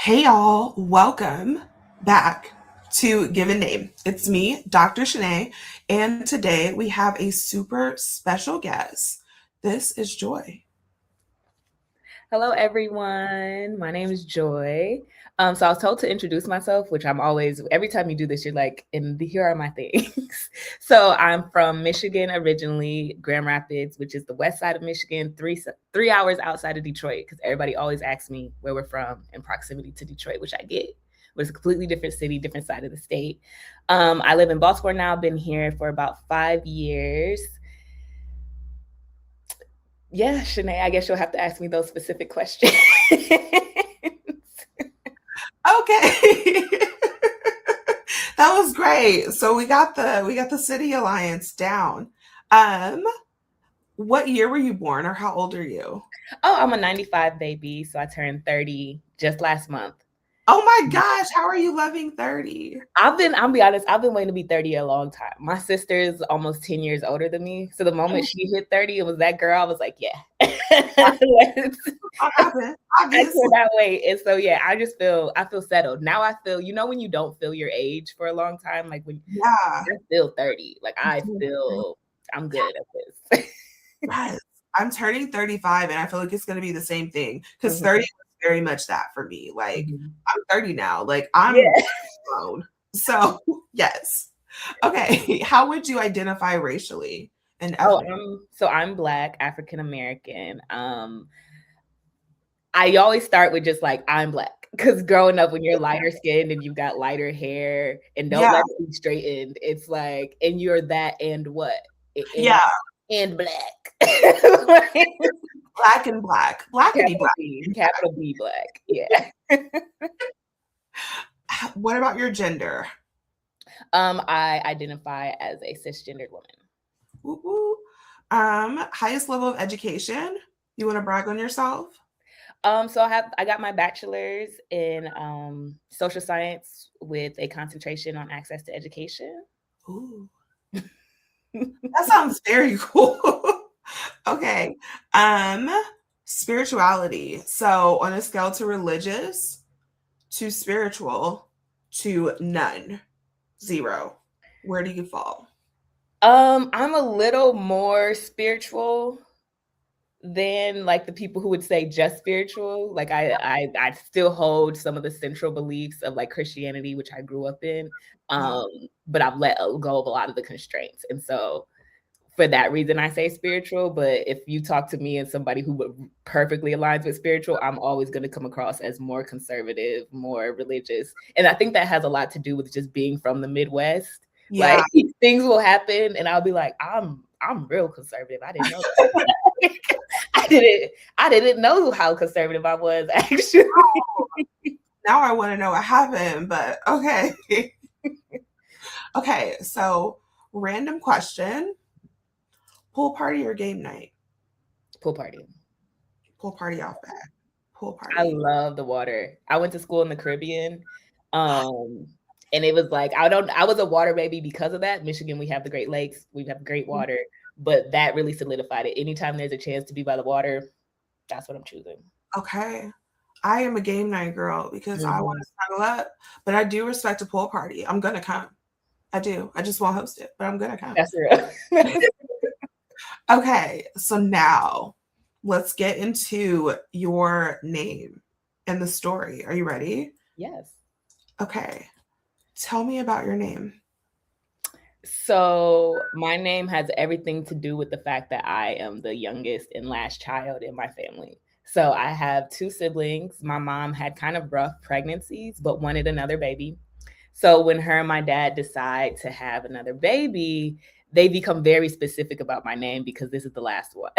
Hey y'all, welcome back to Given Name. It's me, Dr. Shanae, and today we have a super special guest. This is Joy. Hello, everyone. My name is Joy. So I was told to introduce myself, which I'm always, every time you do this, you're like, and here are my things. So I'm from Michigan originally, Grand Rapids, which is the west side of Michigan, three hours outside of Detroit, because everybody always asks me where we're from in proximity to Detroit, which I get. But it's a completely different city, different side of the state. I live in Baltimore now, been here for about 5 years. Yeah, Shanae, I guess you'll have to ask me those specific questions. Okay. That was great. So we got the City Alliance down. Um, what year were you born or how old are you? Oh, I'm a 95 baby, so I turned 30 just last month. Oh my gosh, how are you loving 30? I'll be honest, I've been waiting to be 30 a long time. My sister is almost 10 years older than me. So the moment she hit 30, it was that girl. I was like, yeah. What happened? I Obviously. that way. And so yeah, I feel settled. Now I feel, when you don't feel your age for a long time, like when Yeah. I feel 30, like I feel I'm good at this. Yes. I'm turning 35 and I feel like it's going to be the same thing because Mhm, 30 was very much that for me. Like, mhm. I'm 30 now. Like, I'm Yeah. grown. So, yes. Okay. How would you identify racially and Oh, ethnically? I'm Black, African American. I always start with just like I'm Black because growing up when you're lighter skinned and you've got lighter hair and don't Yeah. let it be straightened, it's like, and you're that and what? Yeah. And Black. Like, Black and black. Black can be black. Capital B Black. Yeah. What about your gender? I identify as a cisgendered woman. Woo woo. Highest level of education? You want to brag on yourself? So I got my bachelor's in social science with a concentration on access to education. Ooh. That sounds very cool. Okay. Um, Spirituality. So on a scale to religious to spiritual to none, zero, where do you fall? I'm a little more spiritual than like the people who would say just spiritual. Like I still hold some of the central beliefs of like Christianity, which I grew up in. Yeah. Um, but I've let go of a lot of the constraints. And so for that reason, I say spiritual. But if you talk to me and somebody who would perfectly aligns with spiritual, I'm always going to come across as more conservative, more religious. And I think that has a lot to do with just being from the Midwest. Like Yeah. things will happen and I'll be like, I'm real conservative. I didn't know that. I didn't know how conservative I was actually. Now I want to know what happened, but okay. Okay, so random question. Pool party or game night? Pool party. Pool party off bat. Pool I party. love the water. I went to school in the Caribbean. Um, and it was like I was a water baby because of that. Michigan, we have the Great Lakes, we have great water, but that really solidified it. Anytime there's a chance to be by the water, that's what I'm choosing. Okay. I am a game night girl because I want Mhm. to snuggle up, but I do respect a pool party. I'm gonna come. I do. I just won't host it, but I'm gonna come. That's real. Okay, so now let's get into your name and the story. Are you ready? Yes. Okay, tell me about your name. So my name has everything to do with the fact that I am the youngest and last child in my family. So I have two siblings. My mom had kind of rough pregnancies, but wanted another baby. So when her and my dad decide to have another baby, they become very specific about my name because this is the last one.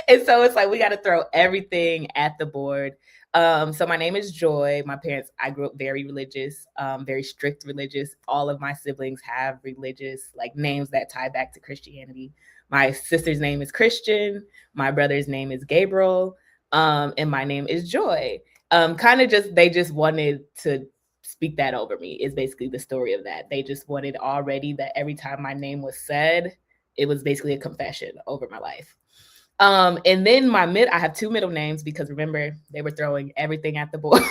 And so it's like we got to throw everything at the board. So my name is Joy. My parents, I grew up very religious, very strict religious. All of my siblings have religious like names that tie back to Christianity. My sister's name is Christian. My brother's name is Gabriel. And my name is Joy. Kind of just they just wanted to speak that over me is basically the story of that. They just wanted already that every time my name was said, it was basically a confession over my life. And then I have two middle names because remember, they were throwing everything at the board.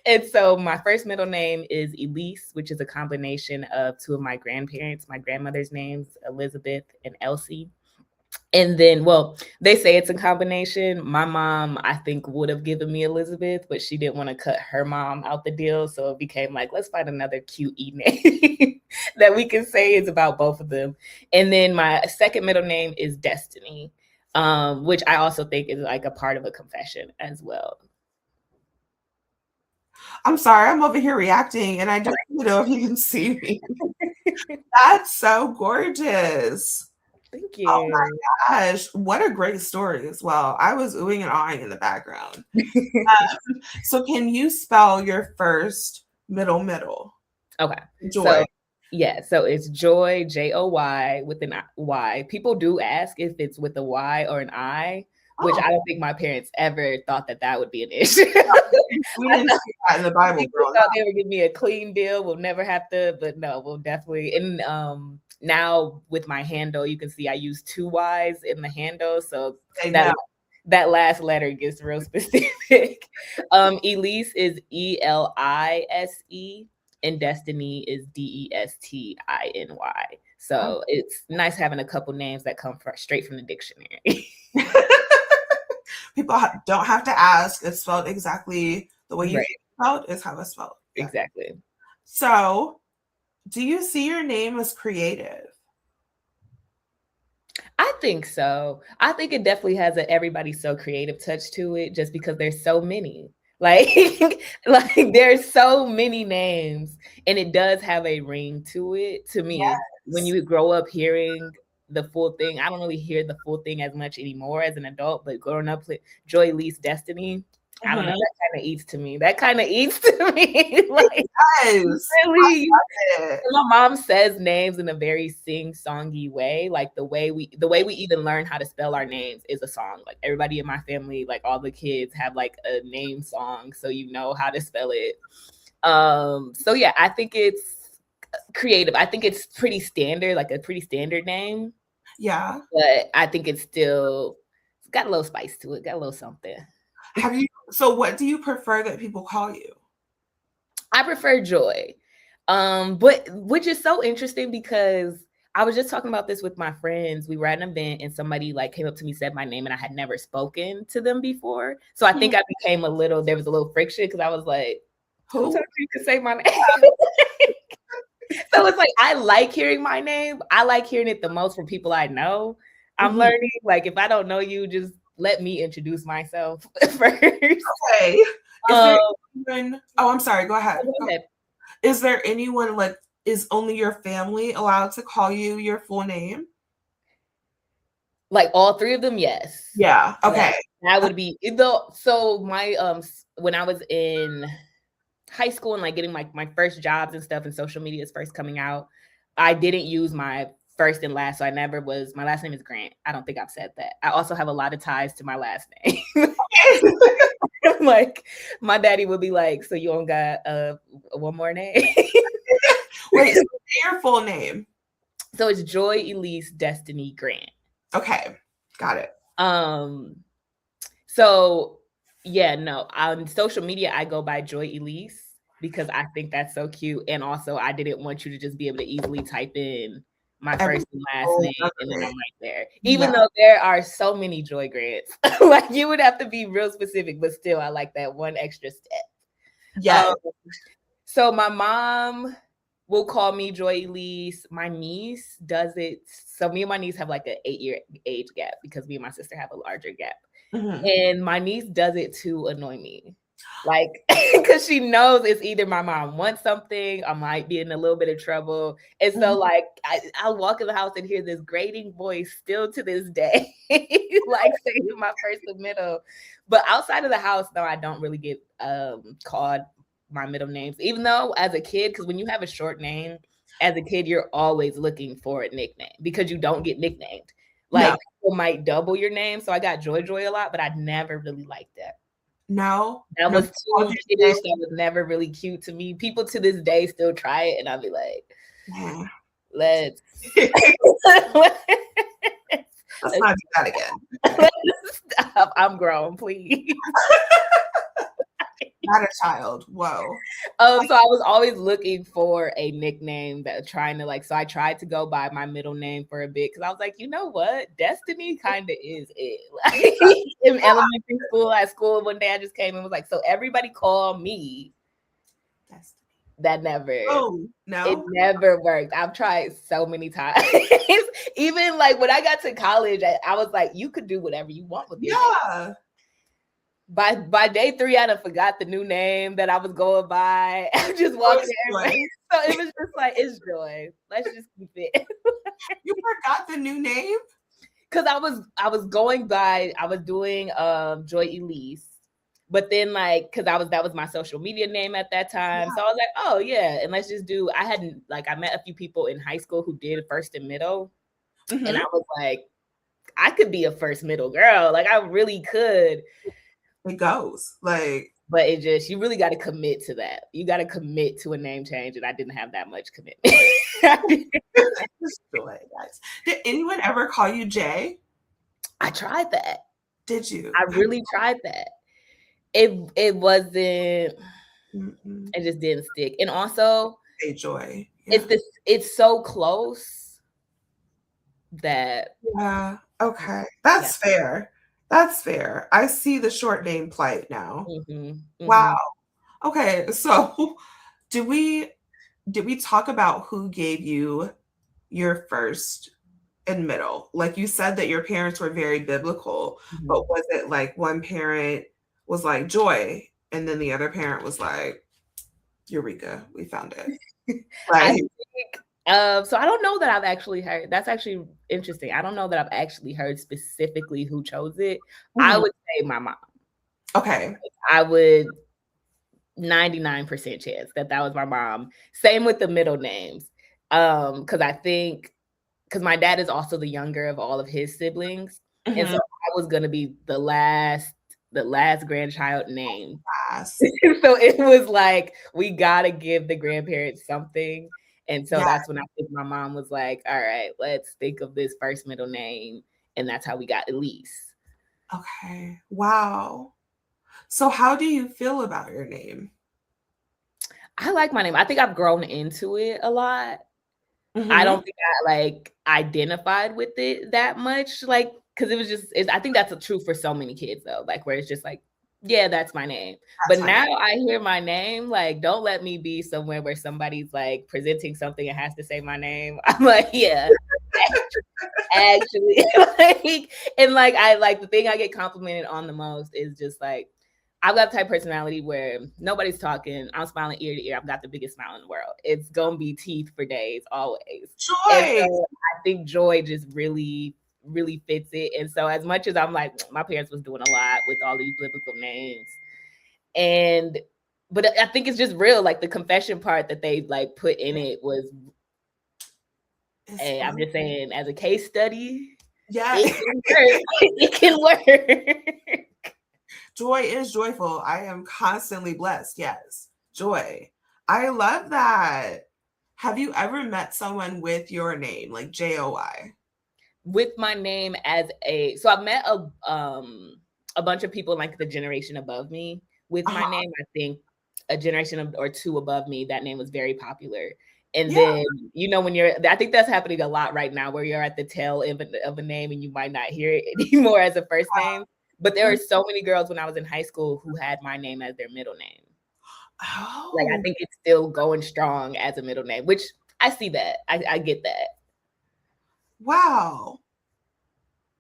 And so my first middle name is Elise, which is a combination of two of my grandparents, my grandmother's names, Elizabeth and Elsie. And then, well, they say it's a combination. My mom, I think, would have given me Elizabeth, but she didn't want to cut her mom out the deal. So it became like, let's find another cute E name that we can say is about both of them. And then my second middle name is Destiny, which I also think is like a part of a confession as well. I'm sorry, I'm over here reacting, and I don't know if you can see me. That's so gorgeous. Thank you. Oh my gosh, what a great story as well. I was oohing and awing in the background. So can you spell your first middle? Okay. Joy. So, yeah, so it's Joy, Joy with an Y. People do ask if it's with a Y or an I, which I don't think my parents ever thought that would be an issue. We didn't see that in the Bible, girl. Thought they would give me a clean deal. We'll never have to, but no, we'll definitely. And now with my handle, you can see I use two Y's in the handle, so that last letter gets real specific. Elise is Elise, and Destiny is Destiny. So it's nice having a couple names that come straight from the dictionary. People don't have to ask. It's spelled exactly the way you spelled is how it's spelled. Yeah. Exactly. So, do you see your name as creative? I think so. I think it definitely has a everybody's so creative touch to it, just because there's so many. Like there's so many names, and it does have a ring to it. To me, when you grow up hearing the full thing, I don't really hear the full thing as much anymore as an adult, but growing up with Joy, Elise, Destiny, I don't know, that kind of eats to me. Like, really, my mom says names in a very sing-songy way. Like the way we even learn how to spell our names is a song. Like everybody in my family, like all the kids have like a name song, so you know how to spell it. So yeah, I think it's creative. I think it's pretty standard, like a pretty standard name. Yeah. But I think it's got a little spice to it, got a little something. So what do you prefer that people call you? I prefer Joy. But which is so interesting because I was just talking about this with my friends. We were at an event and somebody like came up to me, said my name, and I had never spoken to them before. So I think there was a little friction because I was like, who told you could say my name? So it's like, I like hearing my name. I like hearing it the most from people I know. I'm learning, like, if I don't know you, just let me introduce myself first. Okay. I'm sorry. Go ahead. Go ahead. Is there anyone, like, is only your family allowed to call you your full name? Like all three of them, yes. Yeah. Okay. That would be so my when I was in high school and like getting my first jobs and stuff, and social media is first coming out, I didn't use my first and last, so my last name is Grant. I don't think I've said that. I also have a lot of ties to my last name. Like my daddy would be like, so you don't got one more name? Wait, so your full name? So it's Joy Elise Destiny Grant. Okay, got it. So yeah, no, on social media I go by Joy Elise because I think that's so cute, and also I didn't want you to just be able to easily type in my first and last name and then I'm right there. Even though there are so many Joy Grants, like you would have to be real specific, but still I like that one extra step. Yeah. So my mom will call me Joy Elise. My niece does it. So me and my niece have like an 8-year age gap because me and my sister have a larger gap. And my niece does it to annoy me. Like, because she knows it's either my mom wants something, I might be in a little bit of trouble. And so like I'll walk in the house and hear this grating voice still to this day, like saying my first and middle. But outside of the house, no, I don't really get called my middle names, even though as a kid, because when you have a short name, as a kid, you're always looking for a nickname because you don't get nicknamed. Like people might double your name. So I got Joy a lot, but I never really liked that. No. That was too kiddish. That was never really cute to me. People to this day still try it, and I'll be like, let's Let's not do that again. Stop. I'm grown, please. Not a child. Whoa. So I was always looking for a nickname so I tried to go by my middle name for a bit because I was like, you know what? Destiny kind of is it. Like in elementary school, at school, one day I just came and was like, so everybody call me Destiny. That never. Oh, no. It never worked. I've tried so many times. Even like when I got to college, I was like, you could do whatever you want with your name. By day 3, I done forgot the new name that I was going by. I'm just walking there. So it was just like, it's Joy. Let's just keep it. You forgot the new name? Because I was going by, I was doing Joy Elise. But then like, cause that was my social media name at that time. Yeah. So I was like, oh yeah. And let's just do, I met a few people in high school who did first and middle. Mm-hmm. And I was like, I could be a first middle girl. Like I really could. It goes like, but it just, you really got to commit to that. You got to commit to a name change. And I didn't have that much commitment. Joy, guys. Did anyone ever call you Jay? I tried that. Did you? I really tried that. It wasn't, it just didn't stick. And also, hey, Joy. Yeah. It's so close that. Yeah. Okay. That's fair. That's fair. I see the short name plight now. Mm-hmm. Mm-hmm. Wow. Okay. So did we talk about who gave you your first and middle? Like you said that your parents were very biblical, mm-hmm. but was it like one parent was like Joy, and then the other parent was like, Eureka, we found it. I think, so I don't know that I've actually heard. That's actually interesting. I don't know that I've actually heard specifically who chose it. Mm-hmm. I would say my mom. Okay. I would 99% chance that was my mom. Same with the middle names. Because I think, because my dad is also the younger of all of his siblings. Mm-hmm. And so I was going to be the last grandchild named. Yes. So it was like, we got to give the grandparents something. And so that's when I think my mom was like, all right, let's think of this first middle name. And that's how we got Elise. Okay. Wow. So how do you feel about your name? I like my name. I think I've grown into it a lot. Mm-hmm. I don't think I identified with it that much. Like, because it was just, I think that's true for so many kids though. Like where it's just like, yeah, that's my name. But now I hear my name, like, don't let me be somewhere where somebody's like presenting something and has to say my name. I'm like, yeah, actually. The thing I get complimented on the most is just like, I've got the type of personality where nobody's talking. I'm smiling ear to ear. I've got the biggest smile in the world. It's going to be teeth for days, always. Joy. And so I think Joy just really fits it. And so as much as I'm like, my parents was doing a lot with all these biblical names. But I think it's just real. Like the confession part that they like put in it was, hey, I'm just saying as a case study, it can work. Joy is joyful. I am constantly blessed. Yes. Joy. I love that. Have you ever met someone with your name, like Joy? With my name so I've met a bunch of people like the generation above me with my name. I think a generation or two above me, that name was very popular. And then, when I think that's happening a lot right now where you're at the tail of a name and you might not hear it anymore as a first name. But there are so many girls when I was in high school who had my name as their middle name. Oh. Like, I think it's still going strong as a middle name, which I see that. I get that. Wow.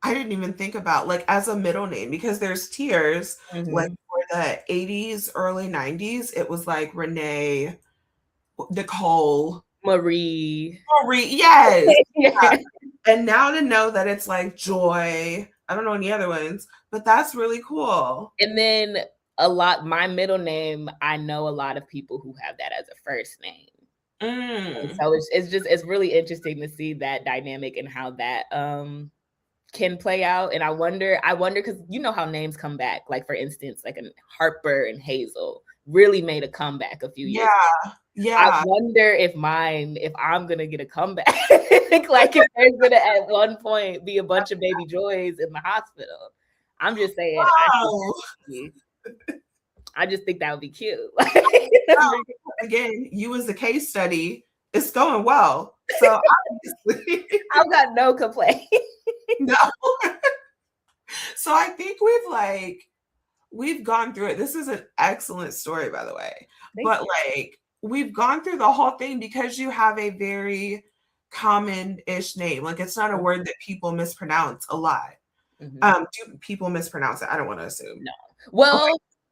I didn't even think about like as a middle name because there's tiers. Mm-hmm. Like for the 80s, early 90s, it was like Renee, Nicole, Marie. Yes. Yeah. And now to know that it's like Joy. I don't know any other ones, but that's really cool. And then my middle name, I know a lot of people who have that as a first name. So it's really interesting to see that dynamic and how that can play out. And I wonder because you know how names come back. Like for instance, like Harper and Hazel really made a comeback a few years ago. I Yeah. wonder if I'm gonna get a comeback. Like if there's gonna at one point be a bunch of baby Joys in the hospital. I'm just saying, Wow. I just think that would be cute. Again, you as a case study, it's going well. So obviously, I've got no complaint. no. So I think we've gone through it. This is an excellent story, by the way. But like we've gone through the whole thing because you have a very common-ish name. Like it's not a word that people mispronounce a lot. Do people mispronounce it? I don't want to assume. No.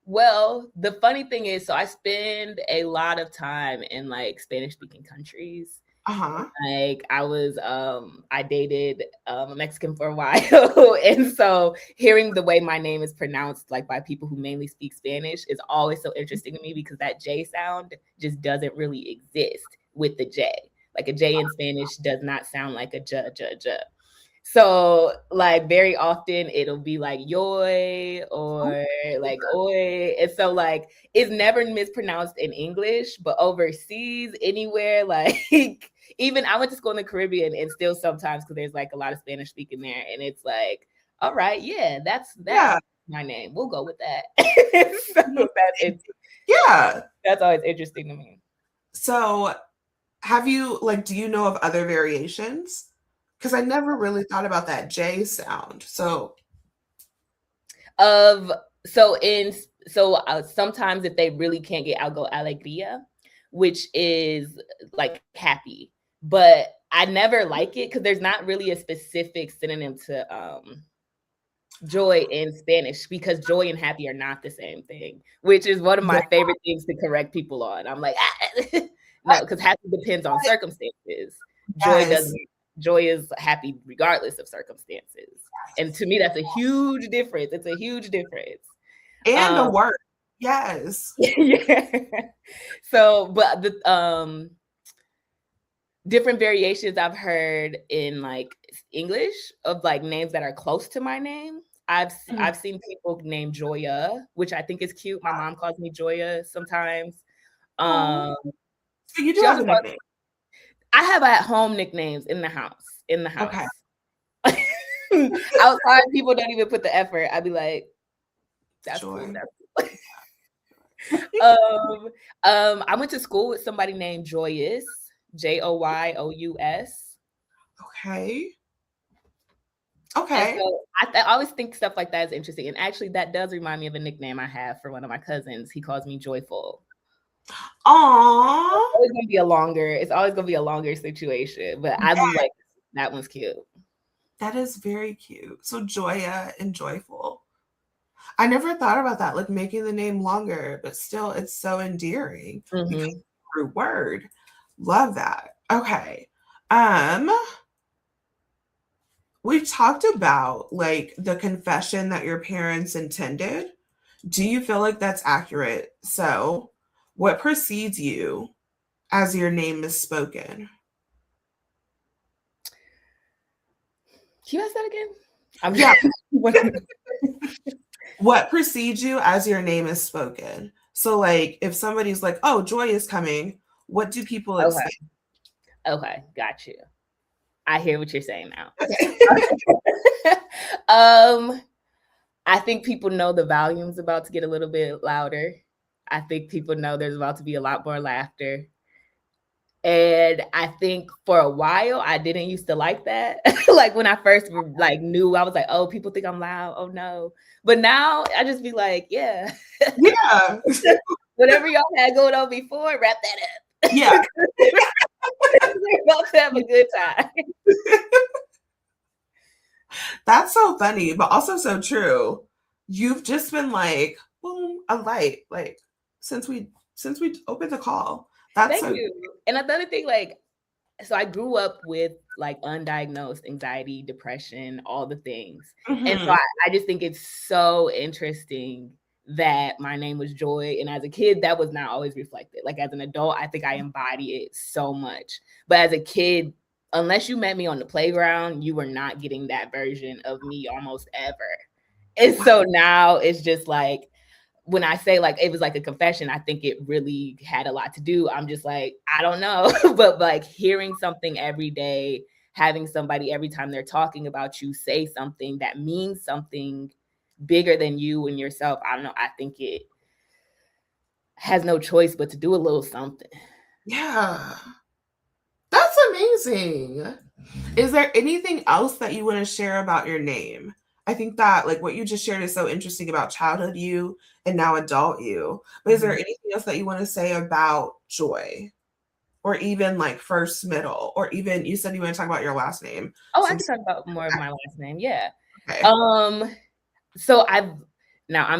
Well, the funny thing is, so I spend a lot of time in like Spanish speaking countries. Like I dated a Mexican for a while. And so hearing the way my name is pronounced, like by people who mainly speak Spanish, is always so interesting to me because that J sound just doesn't really exist with the J. Like a J in Spanish does not sound like a j, j, j. So like very often it'll be like yoy or like oi. And so like it's never mispronounced in English, but overseas, anywhere, like even I went to school in the Caribbean and still sometimes because there's like a lot of Spanish speaking there, and it's like, all right, yeah, that's my name. We'll go with that. So that's always interesting to me. So have you do you know of other variations? Because I never really thought about that J sound. So sometimes if they really can't get, I'll go alegría, which is like happy, but I never like it because there's not really a specific synonym to joy in Spanish, because joy and happy are not the same thing, which is one of my favorite things to correct people on. I'm like, no, because happy depends on circumstances. Joy is happy regardless of circumstances. And to me, that's a huge difference. It's a huge difference. And the word. Yes. Yeah. So, but the different variations I've heard in like English of like names that are close to my name. I've seen people name Joya, which I think is cute. My mom calls me Joya sometimes. So you do have a nickname. I have at-home nicknames in the house. Okay. Outside, people don't even put the effort. I'd be like, that's Joy. Cool. I went to school with somebody named Joyous, Joyous. Okay. And so I always think stuff like that is interesting. And actually, that does remind me of a nickname I have for one of my cousins. He calls me Joyful. Aww. It's always gonna be a longer situation, but I was like, that one's cute. That is very cute. So Joya and Joyful. I never thought about that, like making the name longer, but still it's so endearing. Through word. Love that. Okay. We talked about like the confession that your parents intended. Do you feel like that's accurate? So what precedes you as your name is spoken? Can you ask that again? What precedes you as your name is spoken? So like if somebody's like, oh, Joy is coming, what do people expect? Okay, got you. I hear what you're saying now. I think people know the volume's about to get a little bit louder. I think people know there's about to be a lot more laughter. And I think for a while I didn't used to like that. Like when I first like knew, I was like, oh, people think I'm loud. Oh no. But now I just be like, yeah. Yeah. Whatever y'all had going on before, wrap that up. Yeah. We're about to have a good time. That's so funny, but also so true. You've just been like, boom, a light, like since we opened the call. That's Thank you. And another thing, like, so I grew up with like undiagnosed anxiety, depression, all the things. And so I just think it's so interesting that my name was Joy. And as a kid, that was not always reflected. Like as an adult, I think I embody it so much. But as a kid, unless you met me on the playground, you were not getting that version of me almost ever. And so now it's just like, when I say like it was like a confession, I think it really had a lot to do. I'm just like, I don't know. But like hearing something every day, having somebody every time they're talking about you say something that means something bigger than you and yourself, I don't know. I think it has no choice but to do a little something. Yeah. That's amazing. Is there anything else that you want to share about your name? I think that like what you just shared is so interesting about childhood you and now adult you. But is there anything else that you want to say about Joy? Or even like first, middle, or even you said you want to talk about your last name. Oh, I So could talk about more of my last name. Yeah. okay. So I'm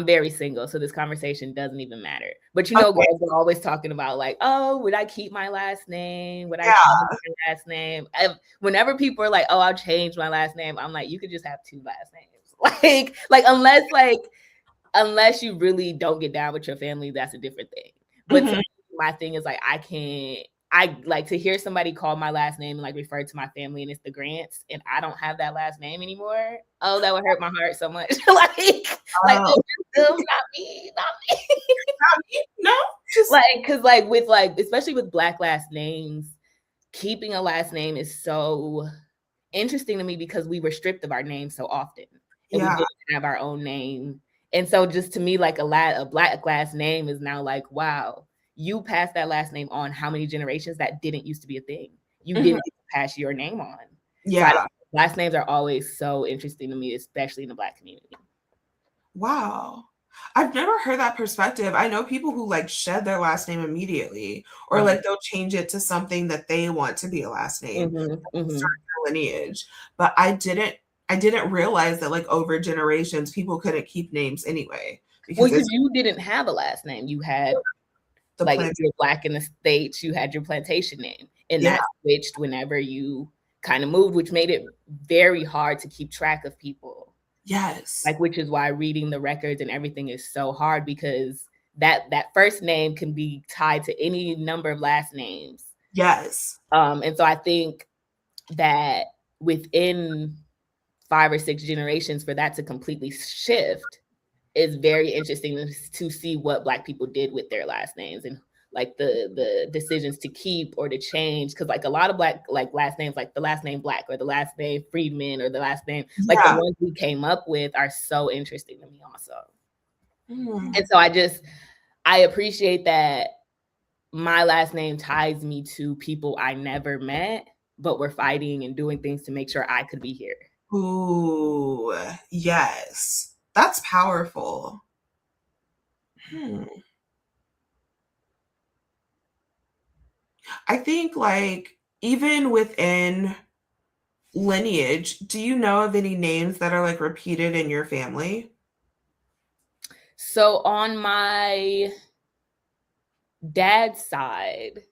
very single, so this conversation doesn't even matter. But Okay. girls are always talking about like, oh, would I keep my last name? Would I Yeah. change my last name? Whenever people are like, oh, I'll change my last name, I'm like, you could just have 2 last names. Like unless you really don't get down with your family, that's a different thing. But to me, my thing is like I like to hear somebody call my last name and like refer to my family and it's the Grants and I don't have that last name anymore. Oh, that would hurt my heart so much. Oh, them, not me, not me. No, just Cause like with like, especially with Black last names, keeping a last name is so interesting to me because we were stripped of our name so often and we didn't have our own name. And so just to me, like a Black last name is now like, wow, you passed that last name on how many generations that didn't used to be a thing. You didn't pass your name on. Yeah. So last names are always so interesting to me, especially in the Black community. Wow. I've never heard that perspective. I know people who like shed their last name immediately or like they'll change it to something that they want to be a last name, start their lineage. But I didn't realize that like over generations people couldn't keep names anyway because you didn't have a last name. You had like if you're Black in the States, you had your plantation name. And that switched whenever you kind of moved, which made it very hard to keep track of people. Yes. Like, which is why reading the records and everything is so hard because that first name can be tied to any number of last names. Yes. And so I think that within 5 or 6 generations for that to completely shift is very interesting to see what Black people did with their last names and like the decisions to keep or to change. Cause like a lot of Black like last names, like the last name Black or the last name Friedman or the last name, like the ones we came up with are so interesting to me also. And so I appreciate that my last name ties me to people I never met, but we're fighting and doing things to make sure I could be here. Ooh, yes. That's powerful. I think like even within lineage, do you know of any names that are like repeated in your family? So on my dad's side,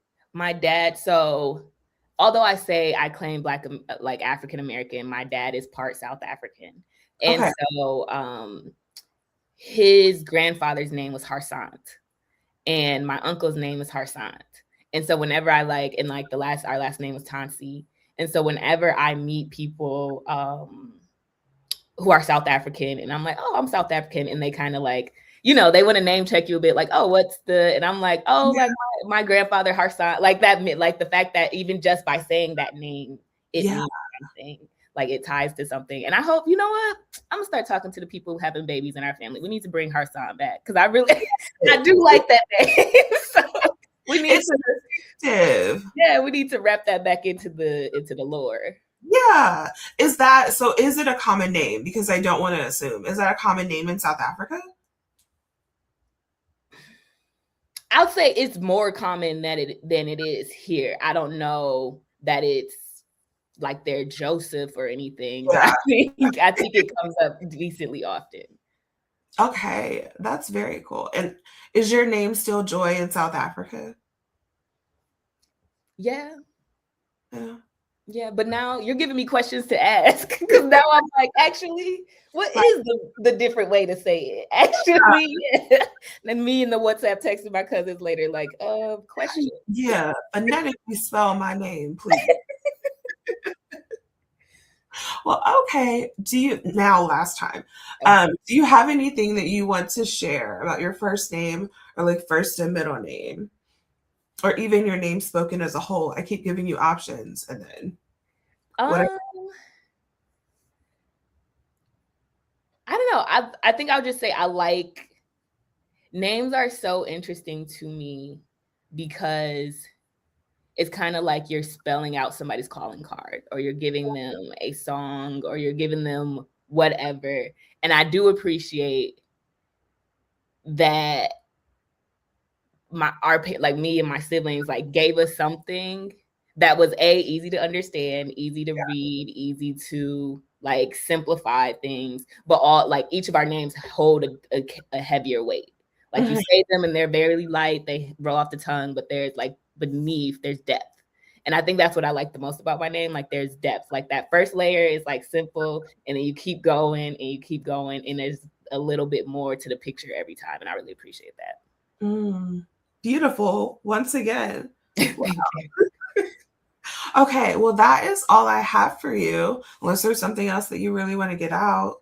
so although I say I claim Black, like African American, my dad is part South African. And so his grandfather's name was Harsant and my uncle's name is Harsant. And so whenever I like, and like our last name was Tansi. And so whenever I meet people who are South African and I'm like, oh, I'm South African. And they kind of like, they want to name check you a bit like, oh, and I'm like, oh, like my grandfather Harsant, like that, like the fact that even just by saying that name, it means something. Like it ties to something. And I hope, you know what? I'm gonna start talking to the people who having babies in our family. We need to bring Harsant back because I do like that name. So we need we need to wrap that back into the lore. Yeah. Is it a common name? Because I don't want to assume. Is that a common name in South Africa? I'll say it's more common than it is here. I don't know that it's like they're Joseph or anything, but I think it comes up decently often. Okay, that's very cool. And is your name still Joy in South Africa? Yeah. Yeah, but now you're giving me questions to ask because now I'm like, actually, what is the different way to say it? Actually, then me in the WhatsApp texting my cousins later, like, question. Yeah, phonetically spell my name, please. Well, okay. Last time, Okay. do you have anything that you want to share about your first name or like first and middle name or even your name spoken as a whole? I keep giving you options and then whatever. Um, I don't know. I think I'll just say I like names are so interesting to me because it's kind of like you're spelling out somebody's calling card or you're giving them a song or you're giving them whatever. And I do appreciate that like me and my siblings like gave us something that was easy to understand, easy to read, easy to like simplify things, but all like each of our names hold a heavier weight. Like you say them and they're very light, they roll off the tongue, but there's like beneath there's depth. And I think that's what I like the most about my name. Like there's depth. Like that first layer is like simple, and then you keep going and you keep going, and there's a little bit more to the picture every time. And I really appreciate that. Beautiful. Once again. Wow. Thank you. Okay, well, that is all I have for you, unless there's something else that you really want to get out.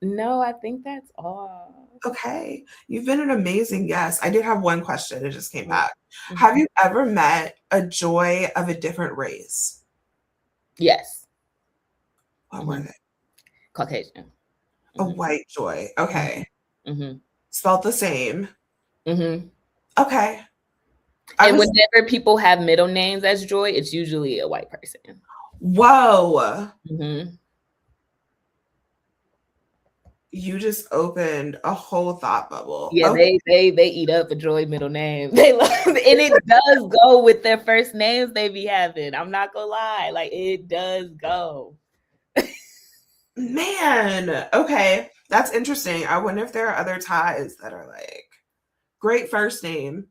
No, I think that's all. Okay, you've been an amazing guest. I did have one question, it just came back. Mm-hmm. Have you ever met a joy of a different race? Yes. What were they? Caucasian. A white joy. Okay. Mm-hmm. Spelled the same. Mm-hmm. Okay. And whenever people have middle names as Joy, it's usually a white person. Whoa. Mm-hmm. You just opened a whole thought bubble. Yeah, okay. they eat up a Joy middle name. They love and it does go with their first names they be having. I'm not gonna lie. Like it does go. Man. Okay. That's interesting. I wonder if there are other ties that are like great first name,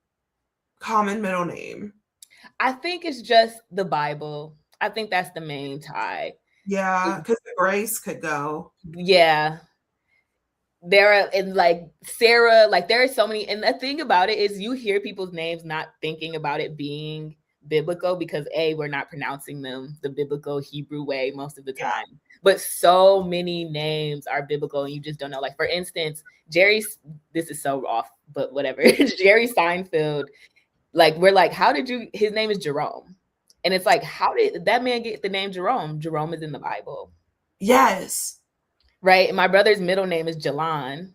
common middle name. I think it's just the Bible. I think that's the main tie. Yeah, because the grace could go. Yeah. There are and like Sarah, like there are so many, and the thing about it is you hear people's names not thinking about it being biblical because we're not pronouncing them the biblical Hebrew way most of the time. But so many names are biblical and you just don't know. Like for instance, this is so off, but whatever. Jerry Seinfeld, like we're like, his name is Jerome. And it's like, how did that man get the name Jerome? Jerome is in the Bible. Yes. Right. And my brother's middle name is Jalan.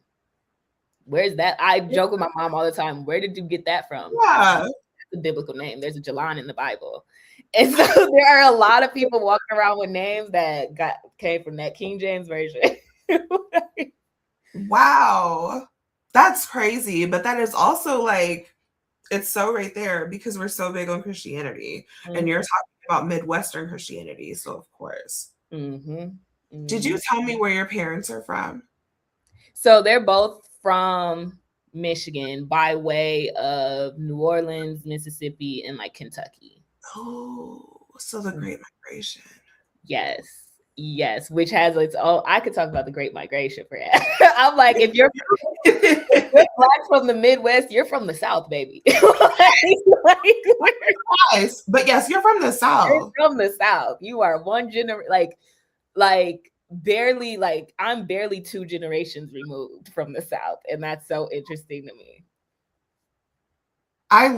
Where's that? I joke with my mom all the time. Where did you get that from? Yeah. That's a biblical name. There's a Jalan in the Bible. And so there are a lot of people walking around with names that came from that King James version. Wow. That's crazy. But that is also like, it's so right there because we're so big on Christianity. Mm-hmm. And you're talking about Midwestern Christianity. So, of course. Mm-hmm. Mm-hmm. Did you tell me where your parents are from? So they're both from Michigan by way of New Orleans, Mississippi, and like Kentucky. Oh, so the Great Migration. Yes, which has its own. I could talk about the Great Migration for that. I'm like, if you're Black from the Midwest, you're from the South, baby. Nice. But yes, you're from the South. You're from the South. You are one generation, like barely, like I'm barely 2 generations removed from the South, and that's so interesting to me. I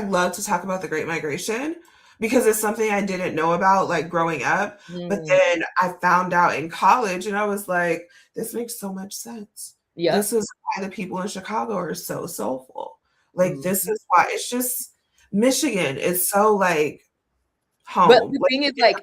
love to talk about the Great Migration because it's something I didn't know about like growing up. But then I found out in college and I was like, this makes so much sense. Yeah. This is why the people in Chicago are so soulful. Like this is why it's just Michigan is so like home. But the thing is like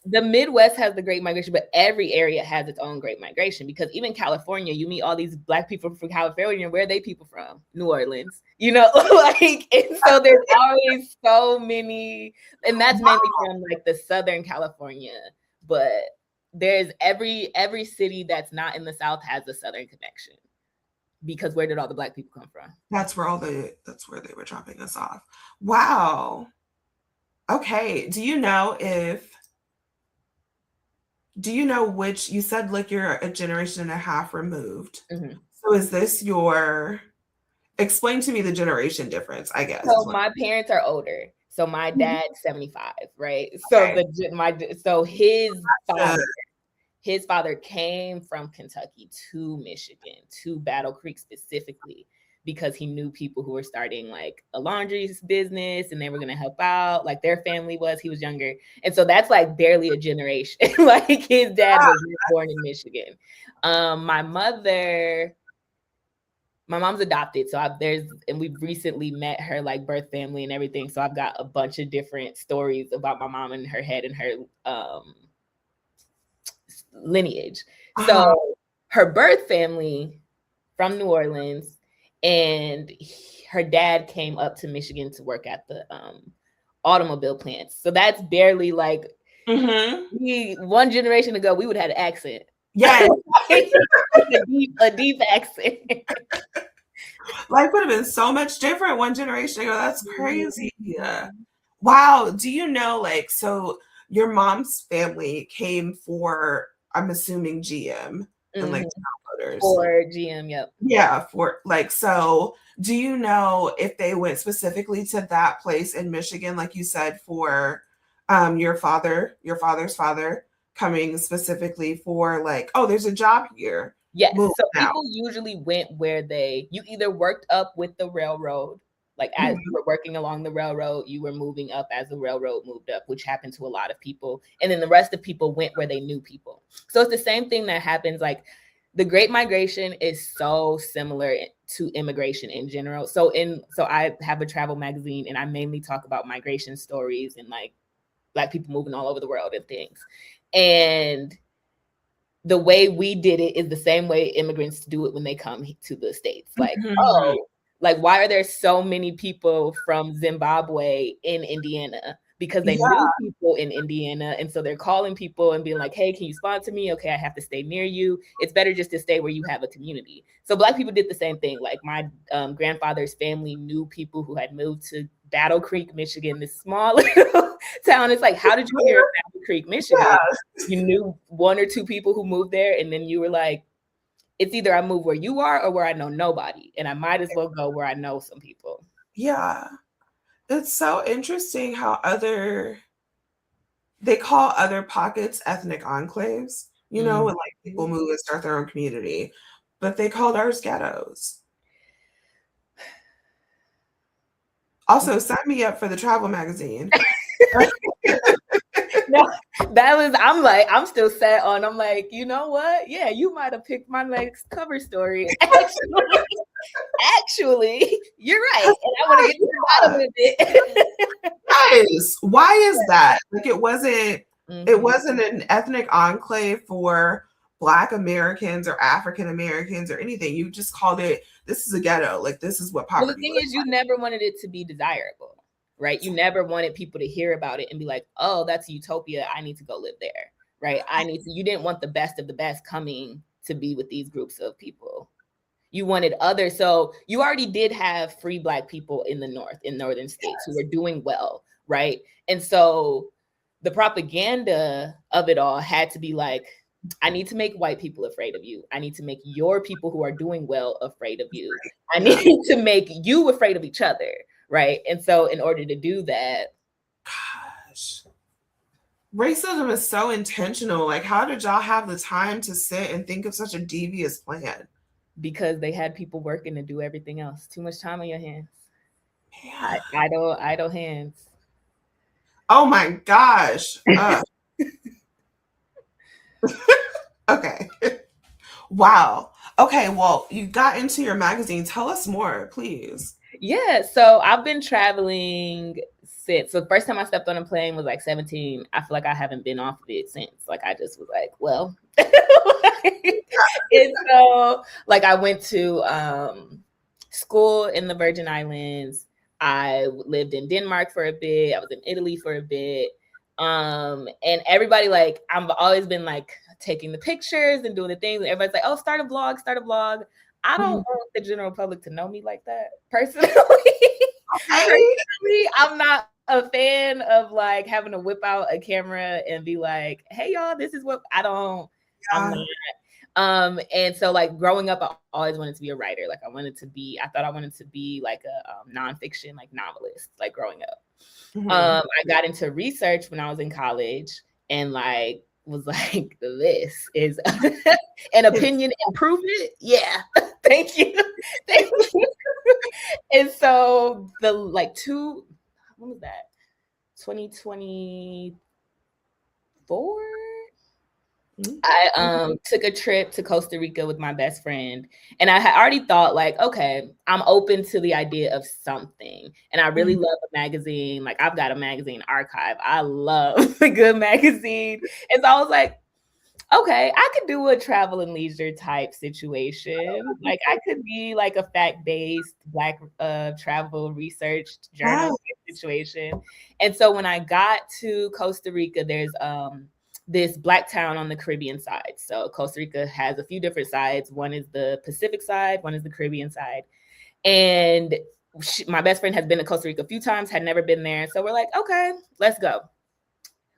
the Midwest has the Great Migration, but every area has its own Great Migration because even California, you meet all these Black people from California. Where are they people from? New Orleans, you know, like, and so there's always so many, and that's mainly from like the Southern California, but there's every city that's not in the South has a Southern connection because where did all the Black people come from? That's where they were dropping us off. Wow. Okay. Do you know which you said like you're a generation and a half removed? Mm-hmm. So is this explain to me the generation difference, I guess. So my parents are older. So my dad's 75, right? So okay. So his father his father came from Kentucky to Michigan, to Battle Creek specifically, because he knew people who were starting like a laundry business and they were going to help out. Like their family was, he was younger. And so that's like barely a generation. Like his dad was born in Michigan. My mom's adopted. So and we've recently met her like birth family and everything. So I've got a bunch of different stories about my mom and her head and her lineage. So her birth family from New Orleans, and her dad came up to Michigan to work at the automobile plants. So that's barely like one generation ago, we would have had an accent. Yeah. a deep accent. Life would have been so much different one generation ago. That's crazy. Yeah. Wow. Do you know, like, so your mom's family came for, I'm assuming GM and like Motors. For GM, yep. Yeah, for like, so do you know if they went specifically to that place in Michigan, like you said, for your father's father coming specifically for like, oh, there's a job here. Yes. So people usually went where you either worked up with the railroad, like as you were working along the railroad, you were moving up as the railroad moved up, which happened to a lot of people. And then the rest of people went where they knew people. So it's the same thing that happens. Like the Great Migration is so similar to immigration in general. So I have a travel magazine and I mainly talk about migration stories and like Black people moving all over the world and things. And the way we did it is the same way immigrants do it when they come to the States. Like, like, why are there so many people from Zimbabwe in Indiana? Because they knew people in Indiana. And so they're calling people and being like, hey, can you sponsor me? Okay, I have to stay near you. It's better just to stay where you have a community. So Black people did the same thing. Like my grandfather's family knew people who had moved to Battle Creek, Michigan, this small little town. It's like, how did you hear Battle Creek, Michigan? You knew one or two people who moved there. And then you were like, it's either I move where you are or where I know nobody. And I might as well go where I know some people. Yeah. It's so interesting how they call other pockets ethnic enclaves, you know, when like people move and start their own community, but they called ours ghettos. Also, sign me up for the travel magazine. No, I'm still set on, I'm like, you know what? Yeah, you might have picked my next cover story. Actually, you're right. And I want to get to the bottom of it. Nice. Why is that? Like it wasn't an ethnic enclave for Black Americans or African Americans or anything. You just called it, this is a ghetto. Like this is what poverty. Well, the thing is, you never wanted it to be desirable. Right? You never wanted people to hear about it and be like, oh, that's utopia. I need to go live there. Right? You didn't want the best of the best coming to be with these groups of people. You wanted others. So you already did have free Black people in the North, in northern states who were doing well. Right? And so the propaganda of it all had to be like, I need to make white people afraid of you. I need to make your people who are doing well afraid of you. I need to make you afraid of each other. Right. And so in order to do that. Gosh. Racism is so intentional. Like, how did y'all have the time to sit and think of such a devious plan? Because they had people working to do everything else. Too much time on your hands. Yeah. Idle hands. Oh my gosh. Okay. Wow. Okay. Well, you got into your magazine. Tell us more, please. Yeah, so I've been traveling since. So the first time I stepped on a plane was like 17. I feel like I haven't been off of it since. Like I just was like, well. And so like I went to school in the Virgin Islands. I lived in Denmark for a bit. I was in Italy for a bit. And everybody, like, I've always been like taking the pictures and doing the things. And everybody's like, oh, start a vlog. I don't want the general public to know me like that. Personally, I'm not a fan of like having to whip out a camera and be like, hey y'all, this is what I'm not. And so like growing up, I always wanted to be a writer. Like I thought I wanted to be like a nonfiction, like novelist, like growing up. I got into research when I was in college and like was like, this is an opinion improvement. Yeah. Thank you. Thank you. And so the like when was that? 2024. I took a trip to Costa Rica with my best friend, and I had already thought like, okay, I'm open to the idea of something. And I really love a magazine. Like I've got a magazine archive. I love a good magazine. And so I was like, okay, I could do a travel and leisure type situation. Like I could be like a fact-based Black travel research journal situation. And so when I got to Costa Rica, there's this Black town on the Caribbean side. So Costa Rica has a few different sides. One is the Pacific side, one is the Caribbean side. And my best friend has been to Costa Rica a few times, had never been there. So we're like, okay, let's go.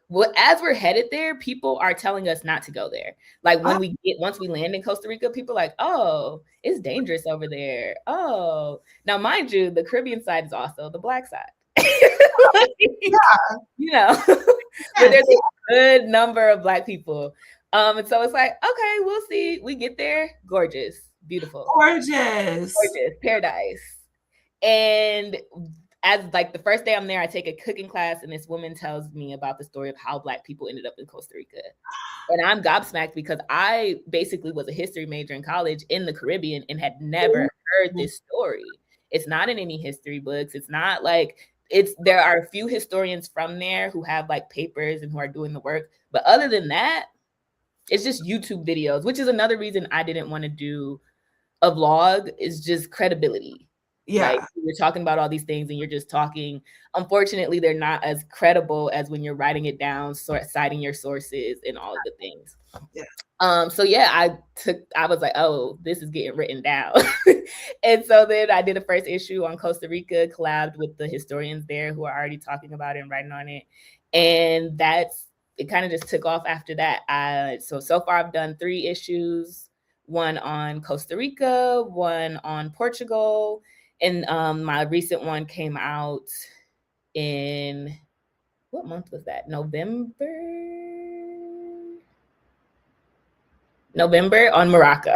Well, as we're headed there, people are telling us not to go there. Like once we land in Costa Rica, people are like, oh, it's dangerous over there. Oh, now mind you, the Caribbean side is also the Black side. Like, you know, but there's a good number of Black people. And so it's like, okay, we'll see. We get there, gorgeous, beautiful, gorgeous, paradise. And as like the first day I'm there, I take a cooking class, and this woman tells me about the story of how Black people ended up in Costa Rica. And I'm gobsmacked because I basically was a history major in college in the Caribbean and had never heard this story. It's not in any history books. It's not like there are a few historians from there who have like papers and who are doing the work. But other than that, it's just YouTube videos, which is another reason I didn't want to do a vlog, is just credibility. Yeah. Like you're talking about all these things and you're just talking. Unfortunately, they're not as credible as when you're writing it down, citing your sources and all of the things. Yeah. So yeah, I was like, oh, this is getting written down. And so then I did a first issue on Costa Rica, collabed with the historians there who are already talking about it and writing on it. And it kind of just took off after that. So far I've done 3 issues, one on Costa Rica, one on Portugal. And my recent one came out in, what month was that? November on Morocco.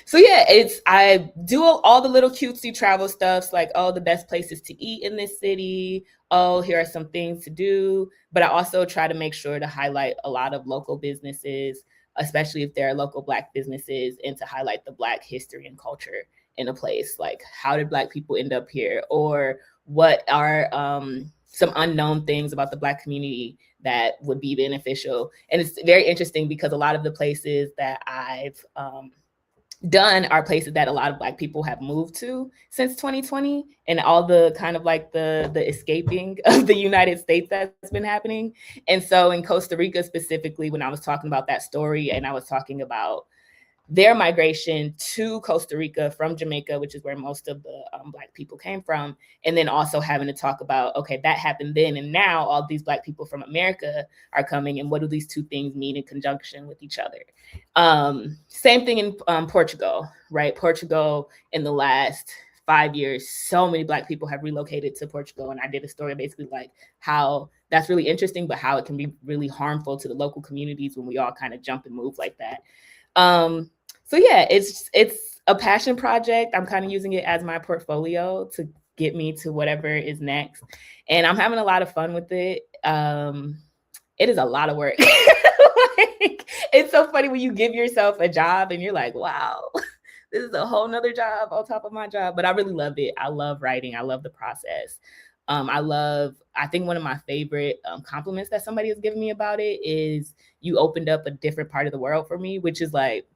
So yeah, I do all the little cutesy travel stuffs, like, oh, the best places to eat in this city. Oh, here are some things to do. But I also try to make sure to highlight a lot of local businesses, especially if there are local Black businesses, and to highlight the Black history and culture in a place. Like, how did Black people end up here? Or what are some unknown things about the Black community that would be beneficial? And it's very interesting because a lot of the places that I've done are places that a lot of Black people have moved to since 2020, and all the kind of like the escaping of the United States that's been happening. And so in Costa Rica specifically, when I was talking about that story, and I was talking about their migration to Costa Rica from Jamaica, which is where most of the Black people came from. And then also having to talk about, okay, that happened then. And now all these Black people from America are coming. And what do these two things mean in conjunction with each other? Same thing in Portugal, right? Portugal, in the last 5 years, so many Black people have relocated to Portugal. And I did a story basically like how that's really interesting, but how it can be really harmful to the local communities when we all kind of jump and move like that. So yeah, it's a passion project. I'm kind of using it as my portfolio to get me to whatever is next. And I'm having a lot of fun with it. It is a lot of work. Like, it's so funny when you give yourself a job and you're like, wow, this is a whole nother job on top of my job. But I really love it. I love writing. I love the process. I think one of my favorite compliments that somebody has given me about it is, you opened up a different part of the world for me, which is like,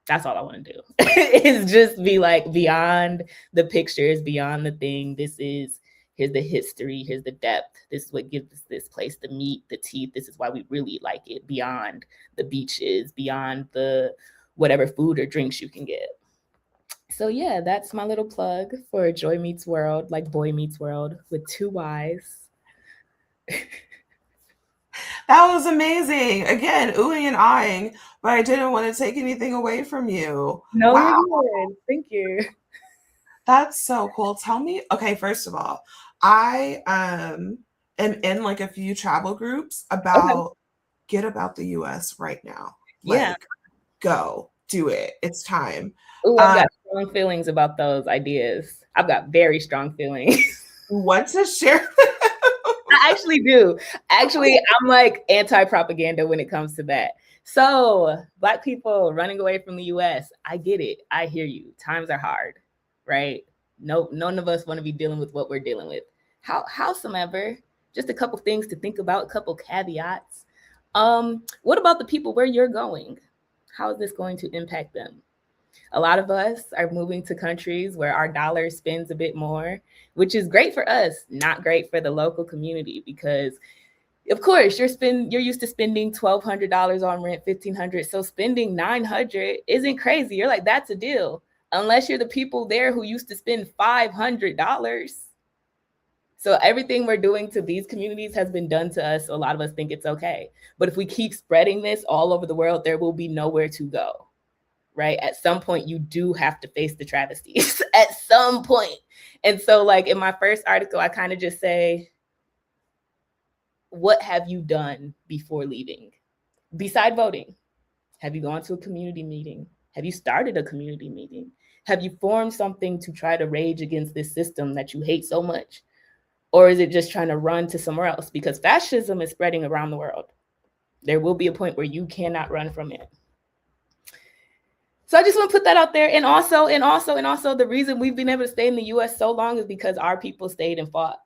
that's all I want to do. Is just be like beyond the pictures, beyond the thing. Here's the history, here's the depth. This is what gives us this place the meat, the teeth. This is why we really like it, beyond the beaches, beyond the whatever food or drinks you can get. So yeah, that's my little plug for Joy Meets World, like Boy Meets World with 2 Y's. That was amazing. Again, oohing and eyeing, but I didn't want to take anything away from you. No, wow. You're good. Thank you. That's so cool. Tell me, okay, first of all, I am in like a few travel groups about forget about the US right now. Yeah. Like, go do it. It's time. Oh, I've got strong feelings about those ideas. I've got very strong feelings. Want to share? I actually do. Actually, I'm like anti-propaganda when it comes to that. So, Black people running away from the US, I get it. I hear you. Times are hard, right? No, none of us want to be dealing with what we're dealing with. Howsoever, just a couple things to think about, a couple caveats. What about the people where you're going? How is this going to impact them? A lot of us are moving to countries where our dollar spends a bit more, which is great for us, not great for the local community, because of course you're used to spending $1,200 on rent, $1,500. So spending $900 isn't crazy. You're like, that's a deal. Unless you're the people there who used to spend $500. So everything we're doing to these communities has been done to us. So a lot of us think it's okay. But if we keep spreading this all over the world, there will be nowhere to go. Right? At some point, you do have to face the travesties at some point. And so, like in my first article, I kind of just say, what have you done before leaving? Beside voting, have you gone to a community meeting? Have you started a community meeting? Have you formed something to try to rage against this system that you hate so much? Or is it just trying to run to somewhere else? Because fascism is spreading around the world. There will be a point where you cannot run from it. So I just want to put that out there. And also, the reason we've been able to stay in the US so long is because our people stayed and fought.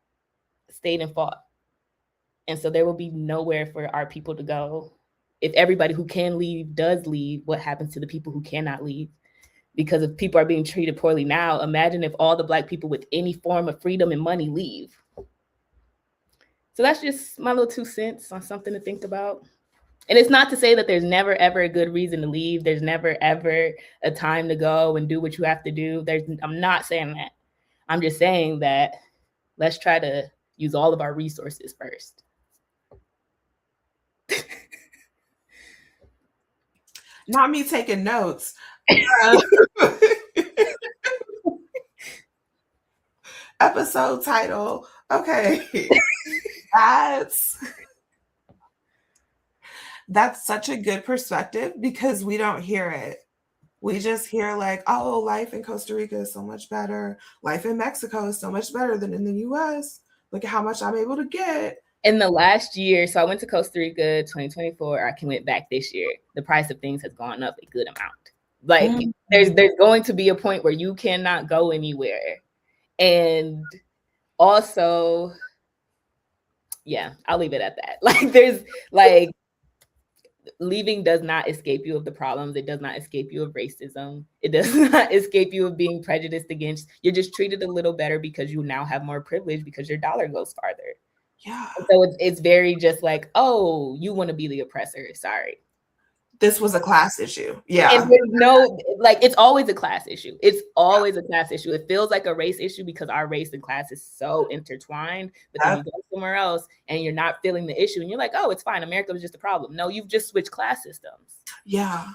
And so there will be nowhere for our people to go. If everybody who can leave does leave, what happens to the people who cannot leave? Because if people are being treated poorly now, imagine if all the Black people with any form of freedom and money leave. So that's just my little 2 cents on something to think about. And it's not to say that there's never, ever a good reason to leave. There's never, ever a time to go and do what you have to do. I'm not saying that. I'm just saying that let's try to use all of our resources first. Not me taking notes. Episode title. Okay. That's such a good perspective because we don't hear it. We just hear like, oh, life in Costa Rica is so much better. Life in Mexico is so much better than in the US. Look at how much I'm able to get. In the last year, so I went to Costa Rica 2024. I went back this year. The price of things has gone up a good amount. Like there's going to be a point where you cannot go anywhere. And also, yeah, I'll leave it at that. Like there's like leaving does not escape you of the problems. It does not escape you of racism. It does not escape you of being prejudiced against. You're just treated a little better because you now have more privilege because your dollar goes farther. Yeah. And so it's very just like, oh, you want to be the oppressor. Sorry. This was a class issue. Yeah. And there's no, like, it's always a class issue. It's always a class issue. It feels like a race issue because our race and class is so intertwined. But then you go somewhere else and you're not feeling the issue. And you're like, oh, it's fine. America was just a problem. No, you've just switched class systems. Yeah.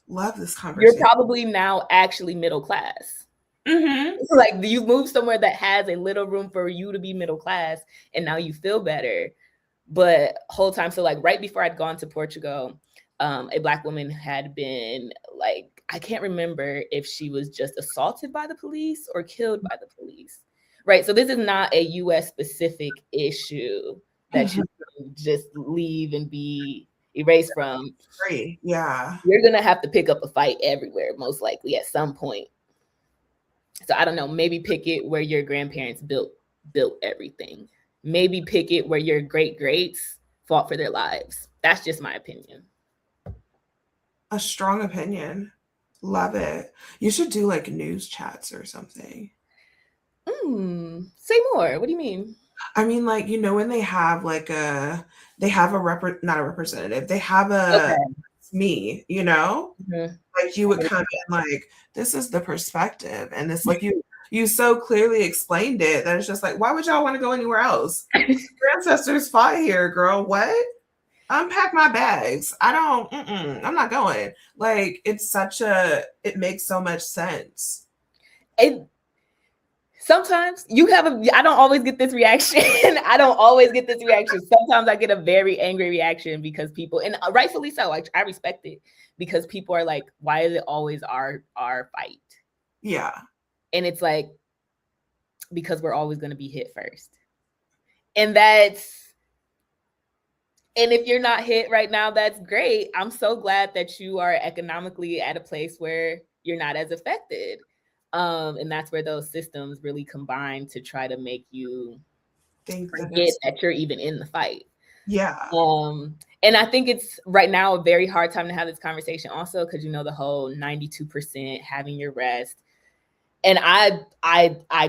Love this conversation. You're probably now actually middle class. Like you move somewhere that has a little room for you to be middle class. And now you feel better. But whole time, so like right before I'd gone to Portugal, a Black woman had been like, I can't remember if she was just assaulted by the police or killed by the police. Right. So this is not a US specific issue that you can just leave and be erased from. Free. Yeah. You're going to have to pick up a fight everywhere, most likely at some point. So I don't know, maybe pick it where your grandparents built everything. Maybe pick it where your greats fought for their lives. That's just my opinion. A strong opinion. Love it. You should do like news chats or something. Say more. What do you mean? I mean, like, you know, when they have like not a representative, they have me, you know, like you would come in like, this is the perspective. And it's like, you so clearly explained it that it's just like, why would y'all want to go anywhere else? Your ancestors fought here, girl. What? Unpack my bags. I'm not going. Like, it makes so much sense. Sometimes I don't always get this reaction. I don't always get this reaction. Sometimes I get a very angry reaction because people, and rightfully so, I respect it, because people are like, why is it always our fight? Yeah. And it's like, because we're always going to be hit first. And if you're not hit right now, that's great. I'm so glad that you are economically at a place where you're not as affected. And that's where those systems really combine to try to make you forget that you're even in the fight. Yeah. And I think it's right now a very hard time to have this conversation also, because the whole 92% having your rest. And I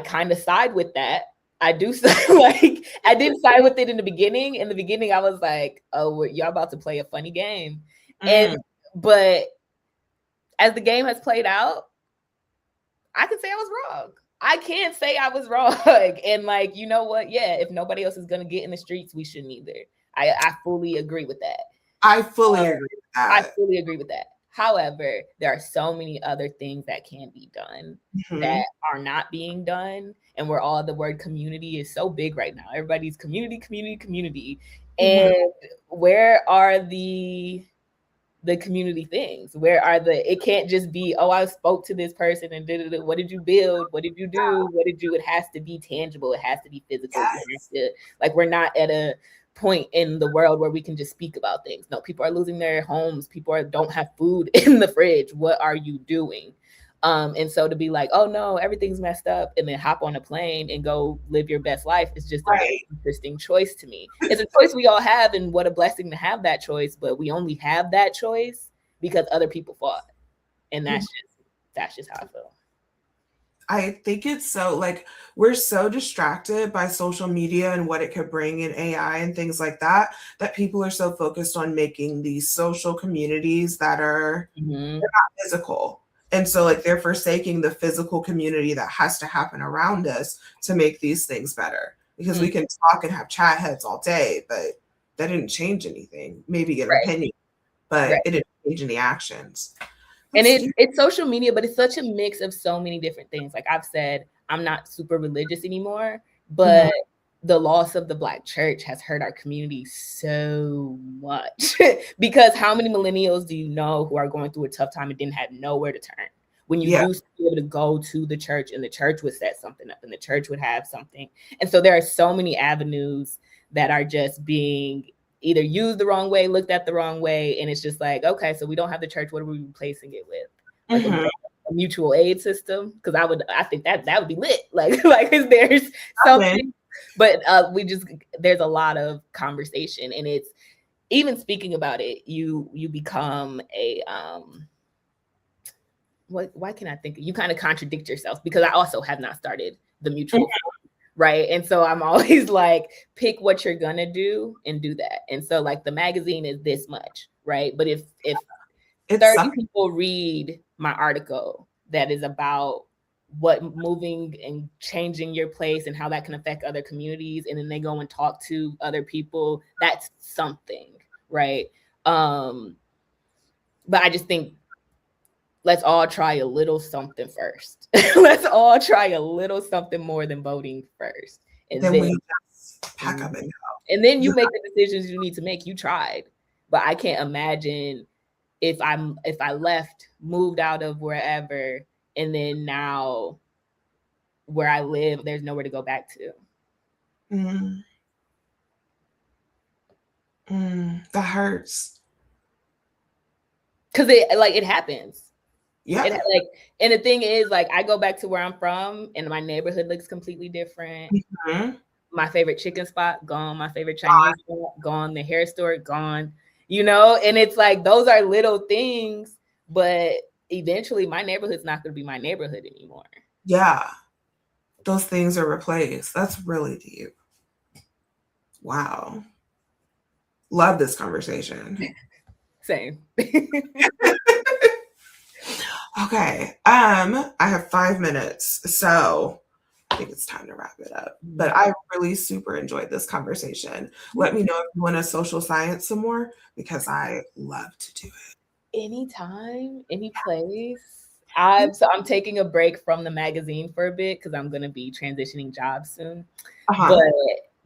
kind of side with that. I do like, I didn't side with it in the beginning. In the beginning, I was like, oh, y'all about to play a funny game. But as the game has played out, I can say I was wrong. I can't say I was wrong. And like, you know what? Yeah, if nobody else is going to get in the streets, we shouldn't either. I fully agree with that. I fully agree with that. I fully agree with that. However, there are so many other things that can be done that are not being done. And where all the word community is so big right now. Everybody's community, community, community. And where are the community things? Where are it can't just be, oh, I spoke to this person and what did you build? What did you do? What did you, it has to be tangible. It has to be physical. Yes. We're not at a point in the world where we can just speak about things. No, people are losing their homes. People don't have food in the fridge. What are you doing? And so to be like, oh no, everything's messed up, and then hop on a plane and go live your best life is just a very interesting choice to me. It's a choice we all have, and what a blessing to have that choice, but we only have that choice because other people fought. And that's just how I feel. I think it's so, like, we're so distracted by social media and what it could bring in AI and things like that, that people are so focused on making these social communities that are they're not physical. And so like they're forsaking the physical community that has to happen around us to make these things better. Because we can talk and have chat heads all day, but that didn't change anything. Maybe an opinion, but it didn't change any actions. And it's social media, but it's such a mix of so many different things. Like I've said, I'm not super religious anymore, but the loss of the Black church has hurt our community so much. Because how many millennials do you know who are going through a tough time and didn't have nowhere to turn? When you used to be able to go to the church and the church would set something up and the church would have something. And so there are so many avenues that are just being either used the wrong way, looked at the wrong way. And it's just like, okay, so we don't have the church. What are we replacing it with? Like a mutual aid system? Because I think that would be lit. Like there's something, but there's a lot of conversation, and it's even speaking about it, you become a why can I think? You kind of contradict yourself, because I also have not started the mutual right? And so I'm always like, pick what you're gonna do and do that. And so like the magazine is this much, right? But if 30 people read my article that is about what moving and changing your place and how that can affect other communities, and then they go and talk to other people, that's something, right? But I just think let's all try a little something first. Let's all try a little something more than voting first. And then we just pack up and go. And then you make the decisions you need to make. You tried. But I can't imagine if I left, moved out of wherever, and then now where I live, there's nowhere to go back to. That hurts. Because it happens. Yeah. And the thing is, like, I go back to where I'm from and my neighborhood looks completely different. My favorite chicken spot, gone. My favorite Chinese spot, gone. The hair store, gone. And it's like, those are little things, but eventually my neighborhood's not going to be my neighborhood anymore. Yeah. Those things are replaced. That's really deep. Wow. Love this conversation. Same. Okay. I have 5 minutes, so I think it's time to wrap it up. But I really super enjoyed this conversation. Let me know if you want to social science some more, because I love to do it. Anytime, any place. I'm taking a break from the magazine for a bit because I'm gonna be transitioning jobs soon. Uh-huh. But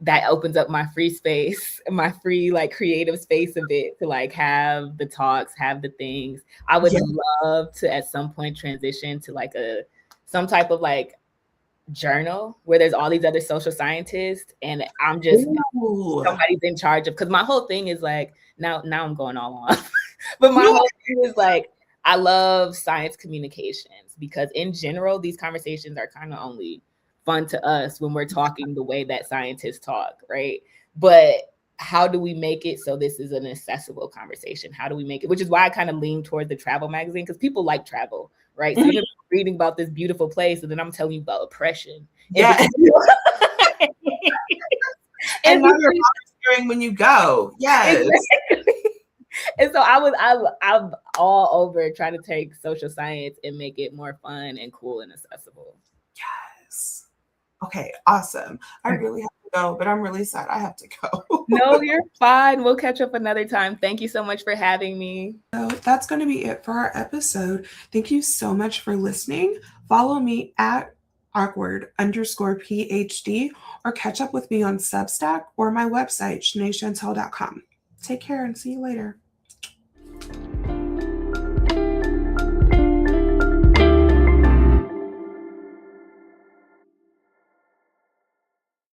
that opens up my free space, my free like creative space a bit to like have the talks, have the things. I would Yeah. love to at some point transition to like some type of like journal where there's all these other social scientists and I'm just Ooh. somebody's in charge of, because my whole thing is like, now I'm going all off. But my Yeah. whole thing is like, I love science communications because in general, these conversations are kind of only fun to us when we're talking the way that scientists talk, right? But how do we make it so this is an accessible conversation? How do we make it? Which is why I kind of lean towards the travel magazine, because people like travel, right? So you're reading about this beautiful place, and then I'm telling you about oppression. Yeah. And And now you're volunteering when you go. Yes. exactly. And so I'm all over trying to take social science and make it more fun and cool and accessible. Yes. Okay, awesome. I really have to go, but I'm really sad I have to go. No, you're fine. We'll catch up another time. Thank you so much for having me. So that's going to be it for our episode. Thank you so much for listening. Follow me at awkward_PhD or catch up with me on Substack or my website, shanaechantel.com. Take care and see you later.